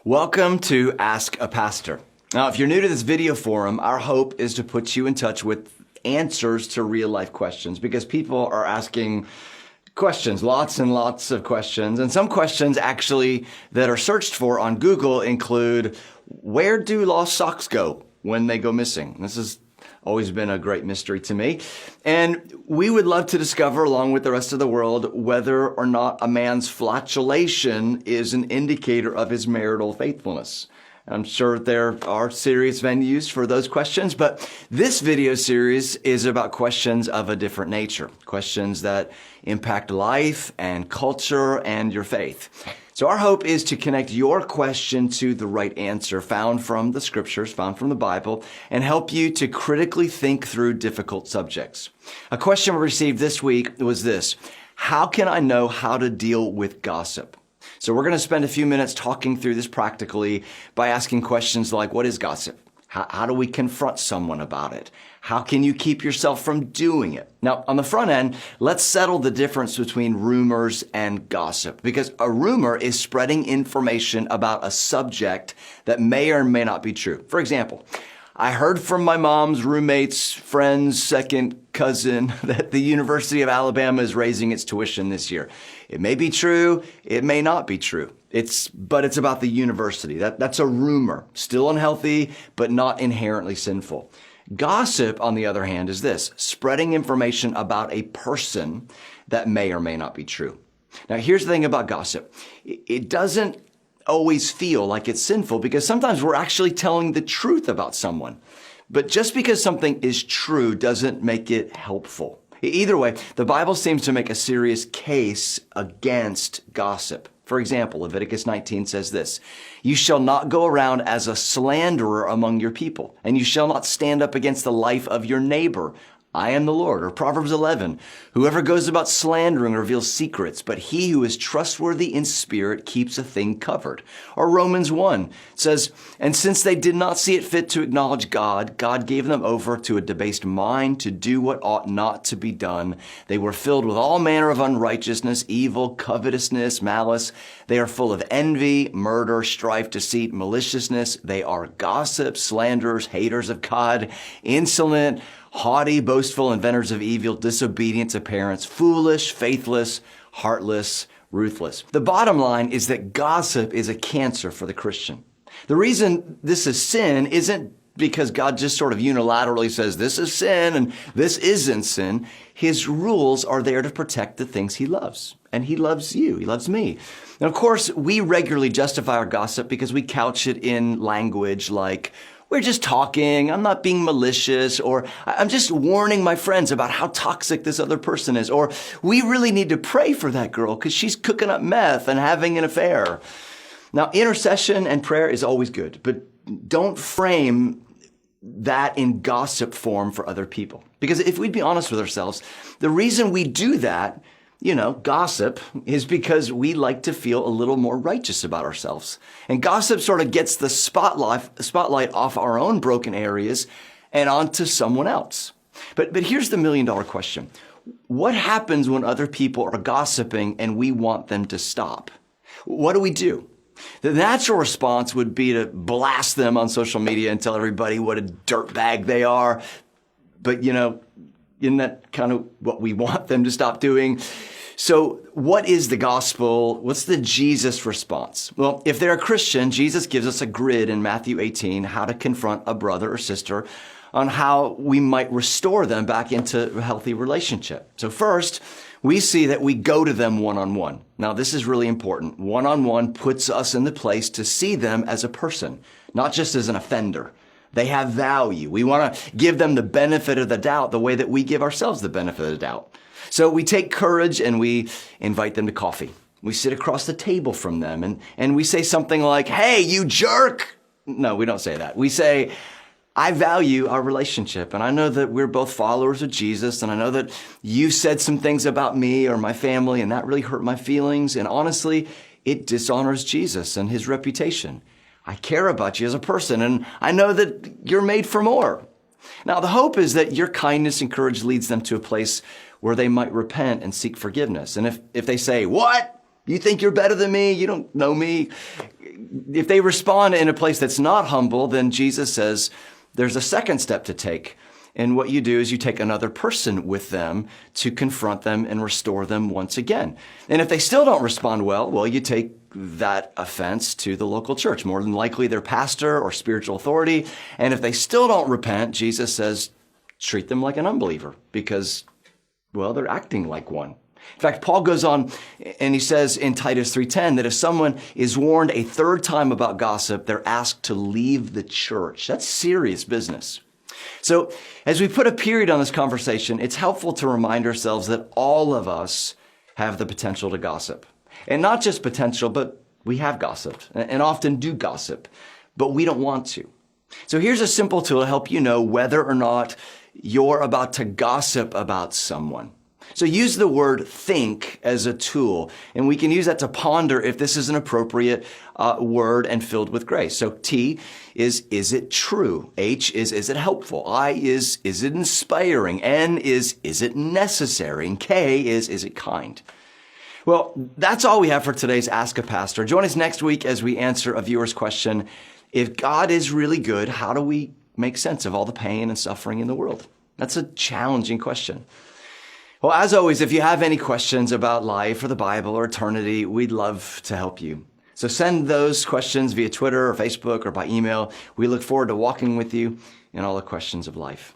Welcome to Ask a Pastor. Now, if you're new to this video forum, our hope is to put you in touch with answers to real life questions because people are asking questions, lots and lots of questions. And some questions actually that are searched for on Google include, where do lost socks go when they go missing? This has always been a great mystery to me. And we would love to discover, along with the rest of the world, whether or not a man's flatulation is an indicator of his marital faithfulness. I'm sure there are serious venues for those questions, but this video series is about questions of a different nature, questions that impact life and culture and your faith. So our hope is to connect your question to the right answer found from the scriptures, found from the Bible, and help you to critically think through difficult subjects. A question we received this week was this: how can I know how to deal with gossip? So we're going to spend a few minutes talking through this practically by asking questions like, what is gossip? How do we confront someone about it? How can you keep yourself from doing it? Now, on the front end, let's settle the difference between rumors and gossip, because a rumor is spreading information about a subject that may or may not be true. For example, I heard from my mom's roommate's friend's second cousin that the University of Alabama is raising its tuition this year. It may be true, it may not be true. But it's about the university. That's a rumor, still unhealthy, but not inherently sinful. Gossip, on the other hand, is this: spreading information about a person that may or may not be true. Now, here's the thing about gossip. It doesn't always feel like it's sinful because sometimes we're actually telling the truth about someone. But just because something is true doesn't make it helpful. Either way, the Bible seems to make a serious case against gossip. For example, Leviticus 19 says this: you shall not go around as a slanderer among your people, and you shall not stand up against the life of your neighbor. I am the Lord. Or Proverbs 11, whoever goes about slandering reveals secrets, but he who is trustworthy in spirit keeps a thing covered. Or Romans 1 says, and since they did not see it fit to acknowledge God, God gave them over to a debased mind to do what ought not to be done. They were filled with all manner of unrighteousness, evil, covetousness, malice. They are full of envy, murder, strife, deceit, maliciousness. They are gossips, slanderers, haters of God, insolent, haughty, boastful, inventors of evil, disobedient to parents, foolish, faithless, heartless, ruthless. The bottom line is that gossip is a cancer for the Christian. The reason this is sin isn't because God just sort of unilaterally says this is sin and this isn't sin. His rules are there to protect the things he loves. And he loves you. He loves me. And of course, we regularly justify our gossip because we couch it in language like, we're just talking, I'm not being malicious, or I'm just warning my friends about how toxic this other person is, or we really need to pray for that girl because she's cooking up meth and having an affair. Now, intercession and prayer is always good, but don't frame that in gossip form for other people. Because if we'd be honest with ourselves, the reason we do that, gossip, is because we like to feel a little more righteous about ourselves. And gossip sort of gets the spotlight off our own broken areas and onto someone else. But here's the $1 million question. What happens when other people are gossiping and we want them to stop? What do we do? The natural response would be to blast them on social media and tell everybody what a dirtbag they are. But, isn't that kind of what we want them to stop doing? So what is the gospel? What's the Jesus response? Well, if they're a Christian, Jesus gives us a grid in Matthew 18, how to confront a brother or sister on how we might restore them back into a healthy relationship. So first, we see that we go to them one-on-one. Now, this is really important. One-on-one puts us in the place to see them as a person, not just as an offender. They have value. We want to give them the benefit of the doubt the way that we give ourselves the benefit of the doubt. So we take courage and we invite them to coffee. We sit across the table from them and we say something like, hey, you jerk. No, we don't say that. We say, I value our relationship, and I know that we're both followers of Jesus, and I know that you said some things about me or my family, and that really hurt my feelings, and honestly, it dishonors Jesus and his reputation. I care about you as a person, and I know that you're made for more. Now, the hope is that your kindness and courage leads them to a place where they might repent and seek forgiveness. And if they say, what? You think you're better than me? You don't know me. If they respond in a place that's not humble, then Jesus says there's a second step to take. And what you do is you take another person with them to confront them and restore them once again. And if they still don't respond well, you take that offense to the local church, more than likely their pastor or spiritual authority. And if they still don't repent, Jesus says, treat them like an unbeliever because, they're acting like one. In fact, Paul goes on and he says in Titus 3:10 that if someone is warned a third time about gossip, they're asked to leave the church. That's serious business. So as we put a period on this conversation, it's helpful to remind ourselves that all of us have the potential to gossip. And not just potential, but we have gossiped and often do gossip, but we don't want to. So here's a simple tool to help you know whether or not you're about to gossip about someone. So use the word think as a tool, and we can use that to ponder if this is an appropriate word and filled with grace. So T is it true? H is it helpful? I is it inspiring? N is it necessary? And K is it kind? Well, that's all we have for today's Ask a Pastor. Join us next week as we answer a viewer's question. If God is really good, how do we make sense of all the pain and suffering in the world? That's a challenging question. Well, as always, if you have any questions about life or the Bible or eternity, we'd love to help you. So send those questions via Twitter or Facebook or by email. We look forward to walking with you in all the questions of life.